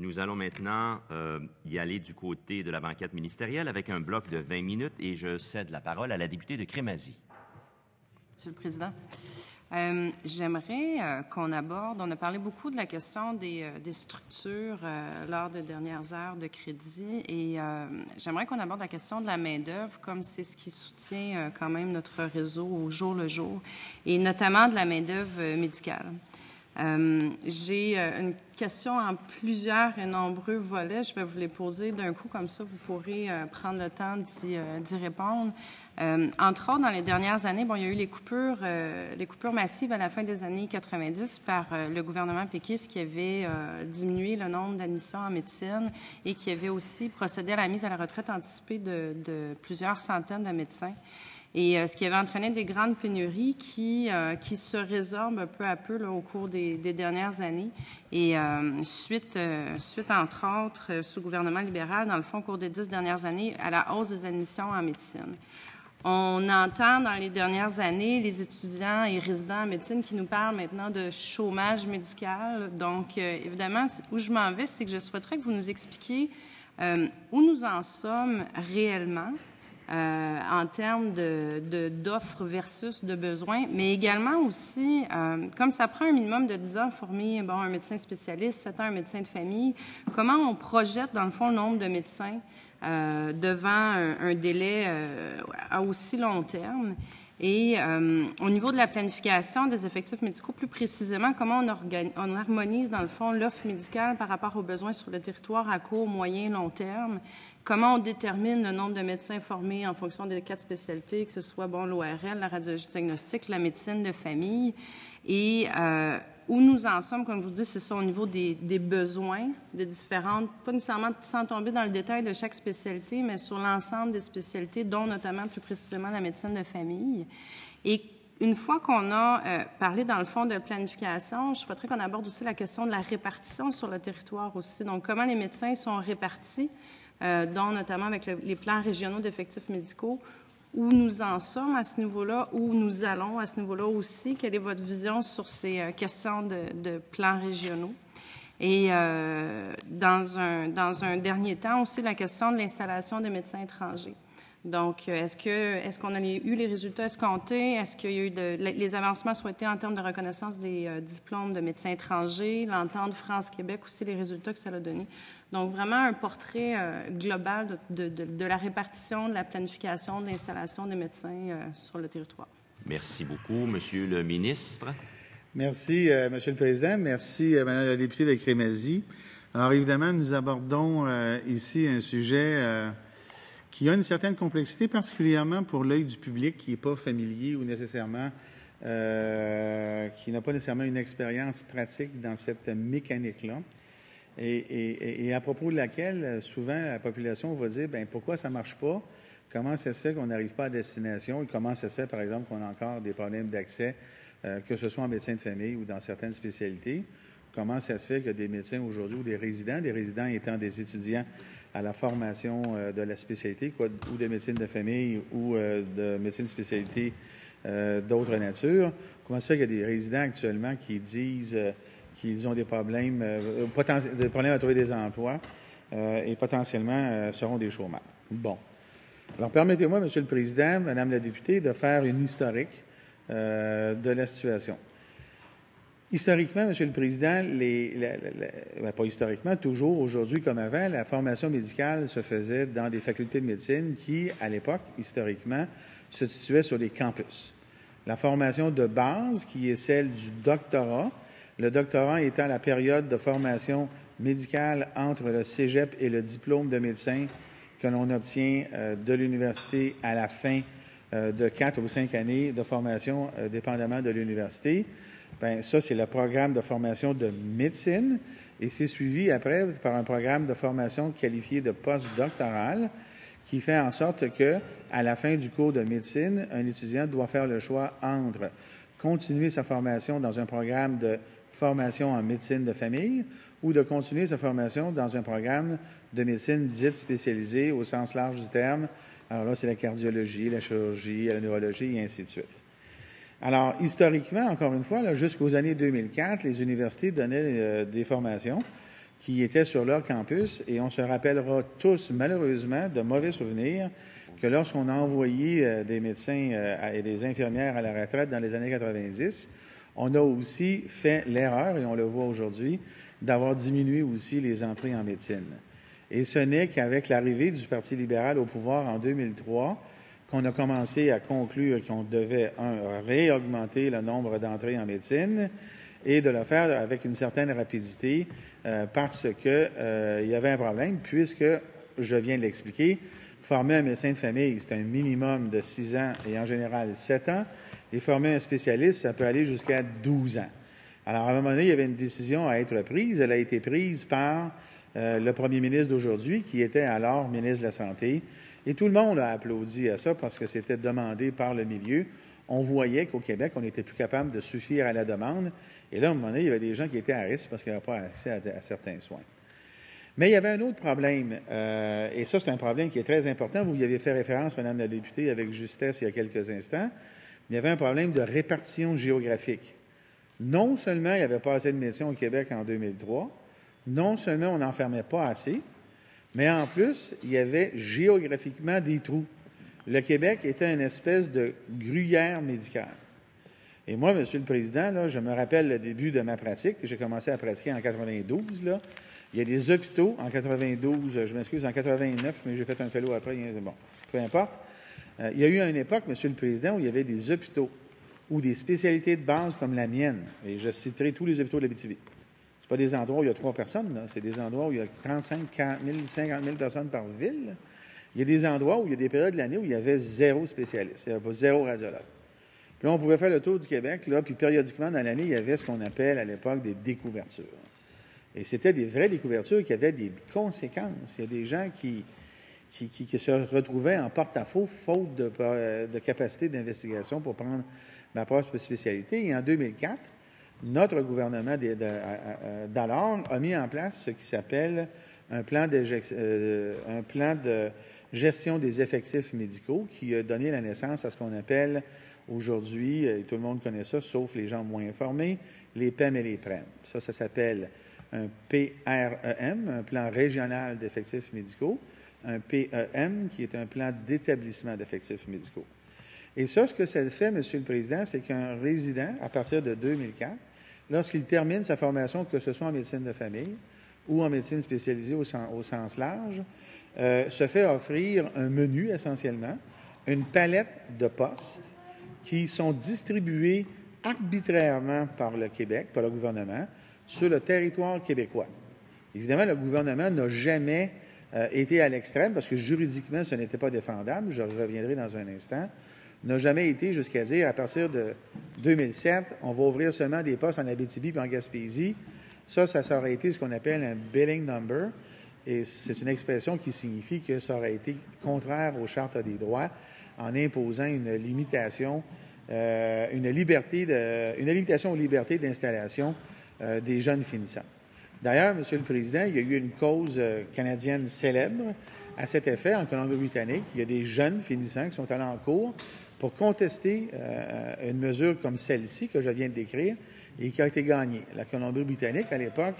Nous allons maintenant y aller du côté de la banquette ministérielle avec un bloc de 20 minutes et je cède la parole à la députée de Crémazie. Monsieur le Président, j'aimerais qu'on aborde, on a parlé beaucoup de la question des structures lors des dernières heures de crédit et j'aimerais qu'on aborde la question de la main-d'œuvre comme c'est ce qui soutient quand même notre réseau au jour le jour et notamment de la main-d'œuvre médicale. J'ai une question en plusieurs et nombreux volets. Je vais vous les poser d'un coup, comme ça vous pourrez prendre le temps d'y répondre. Entre autres, dans les dernières années, il y a eu les coupures massives à la fin des années 90 par le gouvernement péquiste qui avait diminué le nombre d'admissions en médecine et qui avait aussi procédé à la mise à la retraite anticipée de plusieurs centaines de médecins. Et ce qui avait entraîné des grandes pénuries qui se résorbent peu à peu là, au cours des dernières années. Et suite, entre autres, sous le gouvernement libéral, dans le fond, au cours des 10 dernières années, à la hausse des admissions en médecine. On entend dans les dernières années les étudiants et résidents en médecine qui nous parlent maintenant de chômage médical. Donc, évidemment, où je m'en vais, c'est que je souhaiterais que vous nous expliquiez où nous en sommes réellement. En termes d'offres versus de besoins, mais également aussi, comme ça prend un minimum de 10 ans à former un médecin spécialiste, 7 ans un médecin de famille, comment on projette, dans le fond, le nombre de médecins devant un délai à aussi long terme? Et au niveau de la planification des effectifs médicaux, plus précisément, comment on harmonise, dans le fond, l'offre médicale par rapport aux besoins sur le territoire à court, moyen, long terme? Comment on détermine le nombre de médecins formés en fonction des 4 spécialités, que ce soit l'ORL, la radiologie diagnostique, la médecine de famille? Et où nous en sommes, comme je vous dis, c'est ça au niveau des besoins, des différentes, pas nécessairement sans tomber dans le détail de chaque spécialité, mais sur l'ensemble des spécialités, dont notamment plus précisément la médecine de famille. Et une fois qu'on a parlé, dans le fond, de planification, je souhaiterais qu'on aborde aussi la question de la répartition sur le territoire aussi. Donc, comment les médecins sont répartis, dont notamment avec les plans régionaux d'effectifs médicaux, où nous en sommes à ce niveau-là, où nous allons à ce niveau-là aussi. Quelle est votre vision sur ces questions de plans régionaux? Et dans un dernier temps aussi, la question de l'installation des médecins étrangers. Donc, est-ce qu'on a eu les résultats escomptés? Est-ce qu'il y a eu les avancements souhaités en termes de reconnaissance des diplômes de médecins étrangers? L'entente France-Québec aussi, les résultats que ça a donné. Donc, vraiment un portrait global de la répartition, de la planification, de l'installation des médecins sur le territoire. Merci beaucoup, Monsieur le ministre. Merci, Monsieur le Président. Merci, Madame la députée de Crémazie. Alors, évidemment, nous abordons ici un sujet qui a une certaine complexité, particulièrement pour l'œil du public qui n'est pas familier ou nécessairement, qui n'a pas nécessairement une expérience pratique dans cette mécanique-là. Et à propos de laquelle, souvent, la population va dire, bien, pourquoi ça ne marche pas? Comment ça se fait qu'on n'arrive pas à destination? Et comment ça se fait, par exemple, qu'on a encore des problèmes d'accès, que ce soit en médecine de famille ou dans certaines spécialités? Comment ça se fait qu'il y a des médecins aujourd'hui ou des résidents étant des étudiants à la formation de la spécialité, ou de médecine de famille ou de médecine de spécialité d'autres natures? Comment ça se fait qu'il y a des résidents actuellement qui disent qu'ils ont des problèmes, à trouver des emplois et potentiellement seront des chômeurs? Bon. Alors, permettez-moi, Monsieur le Président, Madame la députée, de faire une historique de la situation. Historiquement, Monsieur le Président, pas historiquement, toujours, aujourd'hui comme avant, la formation médicale se faisait dans des facultés de médecine qui, à l'époque, historiquement, se situaient sur des campus. La formation de base, qui est celle du doctorat, le doctorat étant la période de formation médicale entre le cégep et le diplôme de médecin que l'on obtient de l'université à la fin de 4 ou 5 années de formation, dépendamment de l'université. Bien, ça, c'est le programme de formation de médecine et c'est suivi après par un programme de formation qualifié de postdoctoral qui fait en sorte que, à la fin du cours de médecine, un étudiant doit faire le choix entre continuer sa formation dans un programme de formation en médecine de famille ou de continuer sa formation dans un programme de médecine dite spécialisée au sens large du terme. Alors là, c'est la cardiologie, la chirurgie, la neurologie et ainsi de suite. Alors, historiquement, encore une fois, jusqu'aux années 2004, les universités donnaient des formations qui étaient sur leur campus, et on se rappellera tous, malheureusement, de mauvais souvenirs que lorsqu'on a envoyé des médecins et des infirmières à la retraite dans les années 90, on a aussi fait l'erreur, et on le voit aujourd'hui, d'avoir diminué aussi les entrées en médecine. Et ce n'est qu'avec l'arrivée du Parti libéral au pouvoir en 2003 qu'on a commencé à conclure qu'on devait, réaugmenter le nombre d'entrées en médecine et de le faire avec une certaine rapidité parce que il y avait un problème, puisque, je viens de l'expliquer, former un médecin de famille, c'est un minimum de 6 ans et en général 7 ans, et former un spécialiste, ça peut aller jusqu'à 12 ans. Alors, à un moment donné, il y avait une décision à être prise. Elle a été prise par le premier ministre d'aujourd'hui, qui était alors ministre de la Santé. Et tout le monde a applaudi à ça parce que c'était demandé par le milieu. On voyait qu'au Québec, on n'était plus capable de suffire à la demande. Et là, à un moment donné, il y avait des gens qui étaient à risque parce qu'ils n'avaient pas accès à certains soins. Mais il y avait un autre problème, et ça, c'est un problème qui est très important. Vous y avez fait référence, Madame la députée, avec justesse il y a quelques instants. Il y avait un problème de répartition géographique. Non seulement il n'y avait pas assez de médecins au Québec en 2003, non seulement on n'enfermait pas assez, mais en plus, il y avait géographiquement des trous. Le Québec était une espèce de gruyère médicale. Et moi, Monsieur le Président, là, je me rappelle le début de ma pratique. J'ai commencé à pratiquer en 92. Là. Il y a des hôpitaux en 92, je m'excuse, en 89, mais j'ai fait un fellow après. Bon, peu importe. Il y a eu une époque, Monsieur le Président, où il y avait des hôpitaux ou des spécialités de base comme la mienne. Et je citerai tous les hôpitaux de l'Abitibi. Ce pas des endroits où il y a 3 personnes, là. C'est des endroits où il y a 35, 40 000, 50 000 personnes par ville. Là. Il y a des endroits où il y a des périodes de l'année où il y avait 0 spécialiste, il n'y avait pas 0 radiologue. Puis là, on pouvait faire le tour du Québec, là, puis périodiquement, dans l'année, il y avait ce qu'on appelle à l'époque des découvertures. Et c'était des vraies découvertures qui avaient des conséquences. Il y a des gens qui se retrouvaient en porte-à-faux, faute de capacité d'investigation pour prendre ma propre spécialité. Et en 2004, notre gouvernement d'alors a mis en place ce qui s'appelle un plan de gestion des effectifs médicaux qui a donné la naissance à ce qu'on appelle aujourd'hui, et tout le monde connaît ça, sauf les gens moins informés, les PEM et les PREM. Ça s'appelle un PREM, un plan régional d'effectifs médicaux, un PEM, qui est un plan d'établissement d'effectifs médicaux. Et ça, ce que ça fait, Monsieur le Président, c'est qu'un résident, à partir de 2004, lorsqu'il termine sa formation, que ce soit en médecine de famille ou en médecine spécialisée au sens large, se fait offrir un menu, essentiellement, une palette de postes qui sont distribués arbitrairement par le Québec, par le gouvernement, sur le territoire québécois. Évidemment, le gouvernement n'a jamais été à l'extrême, parce que juridiquement, ce n'était pas défendable, je reviendrai dans un instant, n'a jamais été jusqu'à dire, à partir de 2007, on va ouvrir seulement des postes en Abitibi et en Gaspésie. Ça aurait été ce qu'on appelle un billing number, et c'est une expression qui signifie que ça aurait été contraire aux chartes des droits en imposant une limitation, une limitation aux libertés d'installation des jeunes finissants. D'ailleurs, Monsieur le Président, il y a eu une cause canadienne célèbre à cet effet en Colombie-Britannique. Il y a des jeunes finissants qui sont allés en cours pour contester une mesure comme celle-ci que je viens de décrire et qui a été gagnée. La Colombie-Britannique, à l'époque,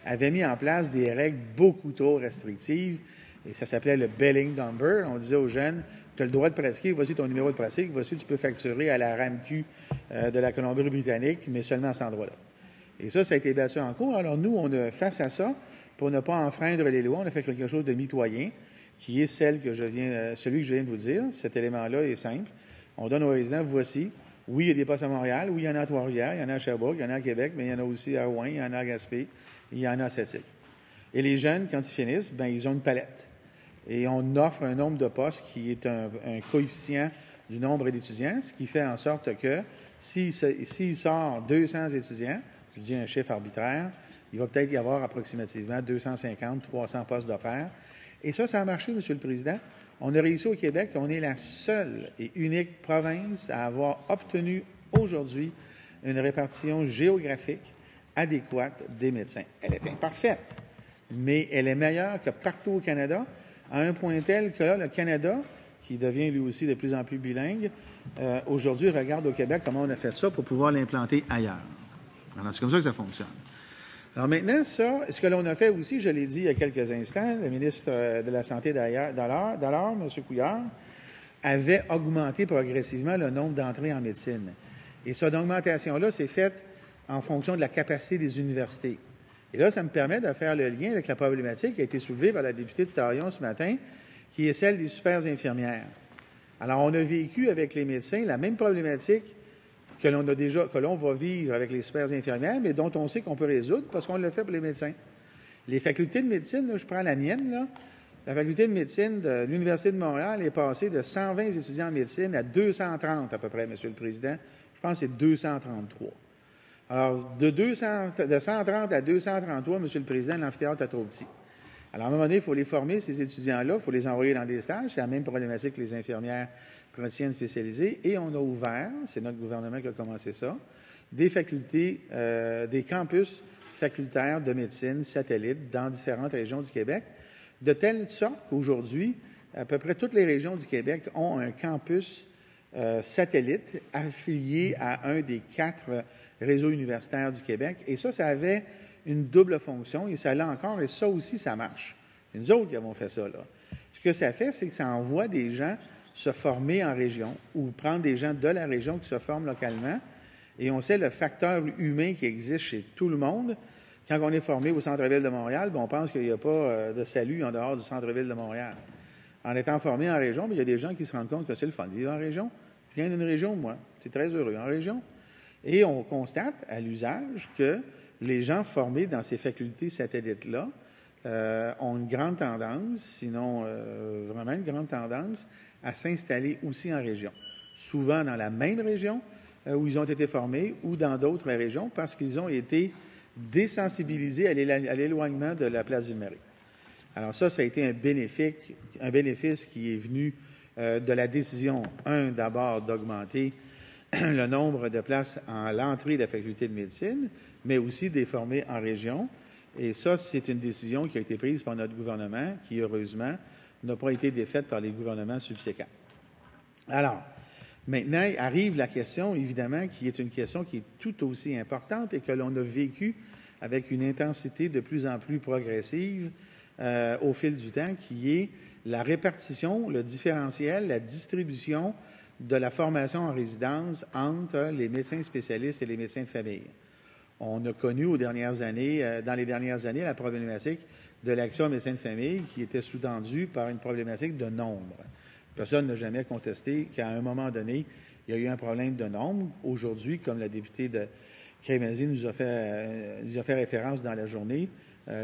avait mis en place des règles beaucoup trop restrictives et ça s'appelait le billing number. On disait aux jeunes, tu as le droit de pratiquer, voici ton numéro de pratique, voici tu peux facturer à la RAMQ de la Colombie-Britannique, mais seulement à cet endroit-là. Et ça a été battu en cours. Alors nous, on a, face à ça, pour ne pas enfreindre les lois, on a fait quelque chose de mitoyen, qui est celui que je viens de vous dire. Cet élément-là est simple. On donne aux résidents, voici, oui, il y a des postes à Montréal, oui, il y en a à Trois-Rivières, il y en a à Sherbrooke, il y en a à Québec, mais il y en a aussi à Rouen, il y en a à Gaspé, il y en a à Sept-Îles. Et les jeunes, quand ils finissent, ben ils ont une palette. Et on offre un nombre de postes qui est un coefficient du nombre d'étudiants, ce qui fait en sorte que s'il sort 200 étudiants, je dis un chiffre arbitraire, il va peut-être y avoir approximativement 250, 300 postes d'offerts. Et ça a marché, Monsieur le Président. On a réussi au Québec, on est la seule et unique province à avoir obtenu aujourd'hui une répartition géographique adéquate des médecins. Elle est imparfaite, mais elle est meilleure que partout au Canada, à un point tel que là, le Canada, qui devient lui aussi de plus en plus bilingue, aujourd'hui regarde au Québec comment on a fait ça pour pouvoir l'implanter ailleurs. Alors, c'est comme ça que ça fonctionne. Alors maintenant, ça, ce que l'on a fait aussi, je l'ai dit il y a quelques instants, le ministre de la Santé d'alors, M. Couillard, avait augmenté progressivement le nombre d'entrées en médecine. Et cette augmentation-là s'est faite en fonction de la capacité des universités. Et là, ça me permet de faire le lien avec la problématique qui a été soulevée par la députée de Taillon ce matin, qui est celle des super infirmières. Alors, on a vécu avec les médecins la même problématique que l'on va vivre avec les super infirmières, mais dont on sait qu'on peut résoudre parce qu'on l'a fait pour les médecins. Les facultés de médecine, là, je prends la mienne, là, la faculté de médecine de l'Université de Montréal est passée de 120 étudiants en médecine à 230 à peu près, Monsieur le Président. Je pense que c'est 233. Alors, de 130 à 233, Monsieur le Président, l'amphithéâtre est trop petit. Alors, à un moment donné, il faut les former, ces étudiants-là, il faut les envoyer dans des stages. C'est la même problématique que les infirmières praticiennes spécialisées. Et on a ouvert, c'est notre gouvernement qui a commencé ça, des facultés, des campus facultaires de médecine satellites dans différentes régions du Québec, de telle sorte qu'aujourd'hui, à peu près toutes les régions du Québec ont un campus satellite affilié à un des 4 réseaux universitaires du Québec. Et ça avait une double fonction, et ça l'a encore, et ça aussi, ça marche. C'est nous autres qui avons fait ça, là. Ce que ça fait, c'est que ça envoie des gens se former en région, ou prendre des gens de la région qui se forment localement, et on sait le facteur humain qui existe chez tout le monde. Quand on est formé au centre-ville de Montréal, on pense qu'il n'y a pas de salut en dehors du centre-ville de Montréal. En étant formé en région, il y a des gens qui se rendent compte que c'est le fun de vivre en région. Je viens d'une région, moi. C'est très heureux en région. Et on constate à l'usage que les gens formés dans ces facultés satellites-là ont une grande tendance, sinon vraiment une grande tendance, à s'installer aussi en région. Souvent dans la même région où ils ont été formés ou dans d'autres régions parce qu'ils ont été désensibilisés à l'éloignement de la place Ville-Marie. Alors ça a été un bénéfice qui est venu de la décision, d'abord d'augmenter le nombre de places à l'entrée de la faculté de médecine, mais aussi des formés en région. Et ça, c'est une décision qui a été prise par notre gouvernement, qui, heureusement, n'a pas été défaite par les gouvernements subséquents. Alors, maintenant, arrive la question, évidemment, qui est une question qui est tout aussi importante et que l'on a vécue avec une intensité de plus en plus progressive au fil du temps, qui est la répartition, le différentiel, la distribution de la formation en résidence entre les médecins spécialistes et les médecins de famille. On a connu dans les dernières années, la problématique de l'accès aux médecins de famille qui était sous-tendue par une problématique de nombre. Personne n'a jamais contesté qu'à un moment donné, il y a eu un problème de nombre. Aujourd'hui, comme la députée de Crémazie nous a fait référence dans la journée,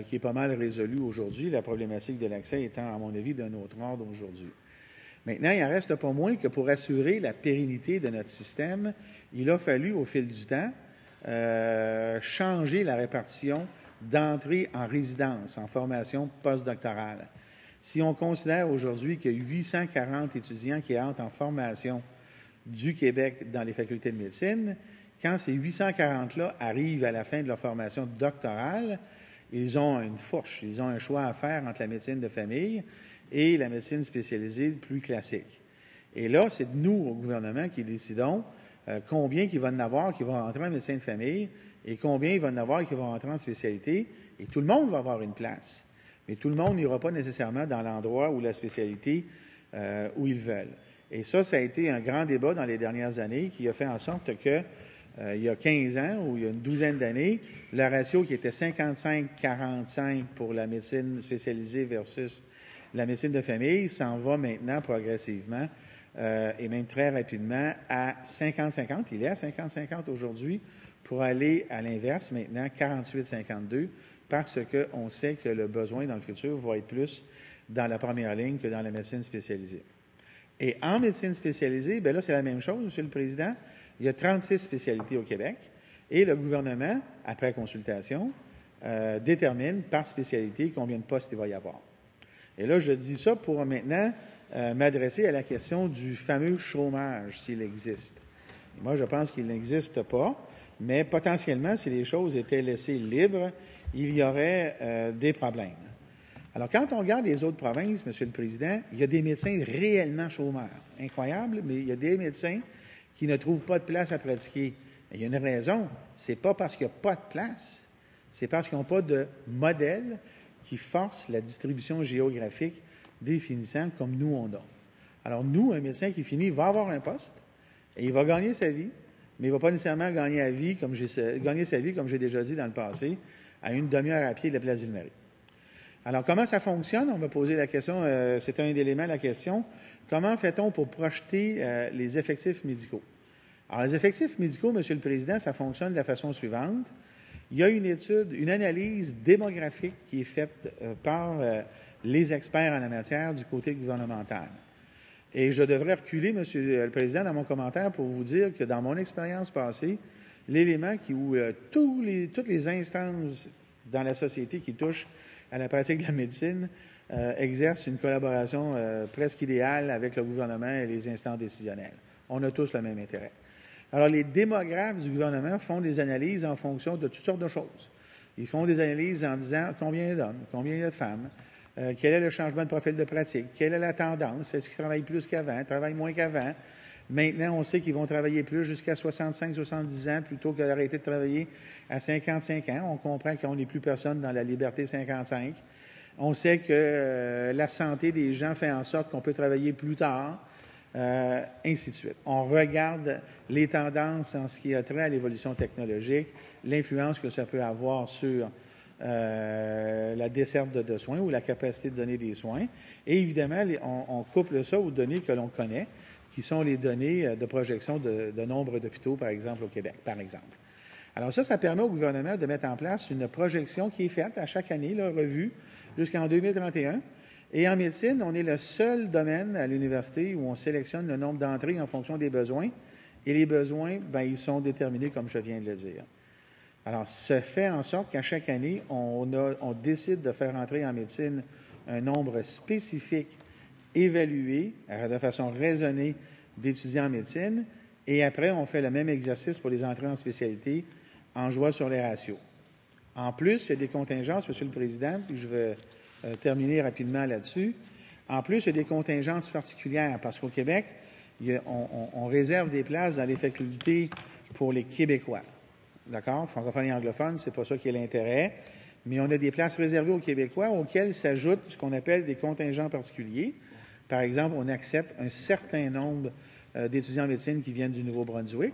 qui est pas mal résolue aujourd'hui, la problématique de l'accès étant, à mon avis, d'un autre ordre aujourd'hui. Maintenant, il n'en reste pas moins que pour assurer la pérennité de notre système, il a fallu, au fil du temps, changer la répartition d'entrée en résidence, en formation postdoctorale. Si on considère aujourd'hui qu'il y a 840 étudiants qui entrent en formation du Québec dans les facultés de médecine, quand ces 840-là arrivent à la fin de leur formation doctorale, ils ont une fourche, ils ont un choix à faire entre la médecine de famille et la médecine spécialisée plus classique. Et là, c'est nous, au gouvernement, qui décidons combien il va en avoir qui vont rentrer en médecine de famille et combien il va en avoir qui vont rentrer en spécialité. Et tout le monde va avoir une place. Mais tout le monde n'ira pas nécessairement dans l'endroit ou la spécialité où ils veulent. Et ça a été un grand débat dans les dernières années qui a fait en sorte que, il y a 15 ans ou il y a une douzaine d'années, le ratio qui était 55-45 pour la médecine spécialisée versus la médecine de famille s'en va maintenant progressivement et même très rapidement à 50-50. Il est à 50-50 aujourd'hui pour aller à l'inverse maintenant, 48-52, parce qu'on sait que le besoin dans le futur va être plus dans la première ligne que dans la médecine spécialisée. Et en médecine spécialisée, bien là, c'est la même chose, Monsieur le Président. Il y a 36 spécialités au Québec et le gouvernement, après consultation, détermine par spécialité combien de postes il va y avoir. Et là, je dis ça pour maintenant m'adresser à la question du fameux chômage, s'il existe. Et moi, je pense qu'il n'existe pas, mais potentiellement, si les choses étaient laissées libres, il y aurait des problèmes. Alors, quand on regarde les autres provinces, Monsieur le Président, il y a des médecins réellement chômeurs. Incroyable, mais il y a des médecins qui ne trouvent pas de place à pratiquer. Et il y a une raison. C'est pas parce qu'il n'y a pas de place. C'est parce qu'ils n'ont pas de modèle qui force la distribution géographique des finissants comme nous, on a. Alors, nous, un médecin qui finit va avoir un poste et il va gagner sa vie, mais il ne va pas nécessairement gagner sa vie, comme j'ai déjà dit dans le passé, à une demi-heure à pied de la place Ville-Marie. Alors, comment ça fonctionne? On m'a posé la question, c'était un élément de la question. Comment fait-on pour projeter les effectifs médicaux? Alors, les effectifs médicaux, Monsieur le Président, ça fonctionne de la façon suivante. Il y a une étude, une analyse démographique qui est faite par les experts en la matière du côté gouvernemental. Et je devrais reculer, Monsieur le Président, dans mon commentaire pour vous dire que dans mon expérience passée, l'élément où toutes les instances dans la société qui touchent à la pratique de la médecine exercent une collaboration presque idéale avec le gouvernement et les instances décisionnelles. On a tous le même intérêt. Alors, les démographes du gouvernement font des analyses en fonction de toutes sortes de choses. Ils font des analyses en disant combien il y a d'hommes, combien il y a de femmes, quel est le changement de profil de pratique, quelle est la tendance, est-ce qu'ils travaillent plus qu'avant, travaillent moins qu'avant. Maintenant, on sait qu'ils vont travailler plus jusqu'à 65-70 ans plutôt que d'arrêter de travailler à 55 ans. On comprend qu'on n'est plus personne dans la liberté 55. On sait que la santé des gens fait en sorte qu'on peut travailler plus tard, ainsi de suite. On regarde les tendances en ce qui a trait à l'évolution technologique, l'influence que ça peut avoir sur la desserte de soins ou la capacité de donner des soins. Et évidemment, on couple ça aux données que l'on connaît, qui sont les données de projection de nombre d'hôpitaux, par exemple, au Québec, par exemple. Alors ça permet au gouvernement de mettre en place une projection qui est faite à chaque année, là, revue, jusqu'en 2031. Et en médecine, on est le seul domaine à l'université où on sélectionne le nombre d'entrées en fonction des besoins. Et les besoins, ils sont déterminés, comme je viens de le dire. Alors, ça fait en sorte qu'à chaque année, on décide de faire entrer en médecine un nombre spécifique évalué de façon raisonnée d'étudiants en médecine. Et après, on fait le même exercice pour les entrées en spécialité en jouant sur les ratios. En plus, il y a des contingences, Monsieur le Président, puis je vais terminer rapidement là-dessus. En plus, il y a des contingences particulières parce qu'au Québec, on réserve des places dans les facultés pour les Québécois. D'accord? Francophones et anglophones, c'est pas ça qui est l'intérêt. Mais on a des places réservées aux Québécois auxquelles s'ajoutent ce qu'on appelle des contingents particuliers. Par exemple, on accepte un certain nombre d'étudiants en médecine qui viennent du Nouveau-Brunswick,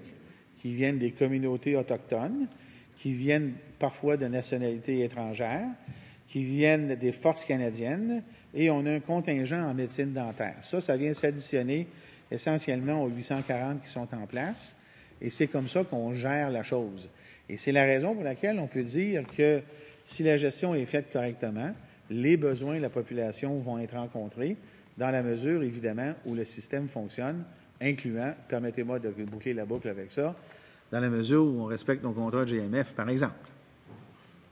qui viennent des communautés autochtones, qui viennent parfois de nationalités étrangères, qui viennent des forces canadiennes, et on a un contingent en médecine dentaire. Ça vient s'additionner essentiellement aux 840 qui sont en place, et c'est comme ça qu'on gère la chose. Et c'est la raison pour laquelle on peut dire que si la gestion est faite correctement, les besoins de la population vont être rencontrés dans la mesure, évidemment, où le système fonctionne, incluant, permettez-moi de boucler la boucle avec ça, dans la mesure où on respecte nos contrats de GMF, par exemple.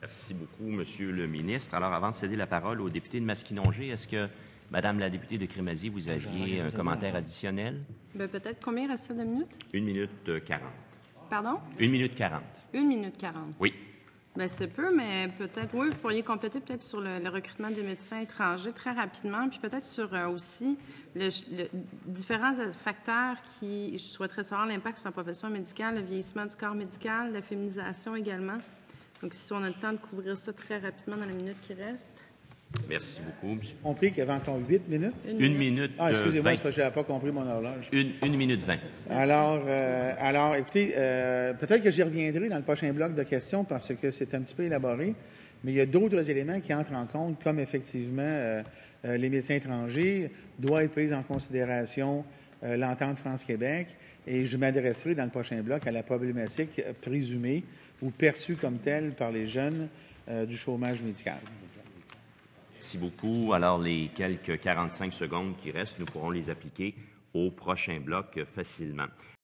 Merci beaucoup, Monsieur le ministre. Alors, avant de céder la parole au député de Masquinongé, est-ce que, Madame la députée de Crémazie, vous aviez un commentaire additionnel? Peut-être combien reste de minutes? 1 minute 40. Pardon? 1 minute 40. 1 minute 40. Oui. C'est peu, mais peut-être, oui, vous pourriez compléter peut-être sur le recrutement des médecins étrangers très rapidement, puis peut-être sur aussi différents facteurs qui, je souhaiterais savoir l'impact sur la profession médicale, le vieillissement du corps médical, la féminisation également. Donc, si on a le temps de couvrir ça très rapidement dans la minute qui reste. Merci beaucoup. J'ai compris qu'il y avait encore 8 minutes. 1 minute 20. Excusez-moi, c'est parce que je n'avais pas compris mon horloge. 1 minute 20. Alors, écoutez, peut-être que j'y reviendrai dans le prochain bloc de questions parce que c'est un petit peu élaboré, mais il y a d'autres éléments qui entrent en compte, comme effectivement les médecins étrangers, doit être prise en considération l'entente France-Québec, et je m'adresserai dans le prochain bloc à la problématique présumée ou perçue comme telle par les jeunes du chômage médical. Merci beaucoup. Alors, les quelques 45 secondes qui restent, nous pourrons les appliquer au prochain bloc facilement.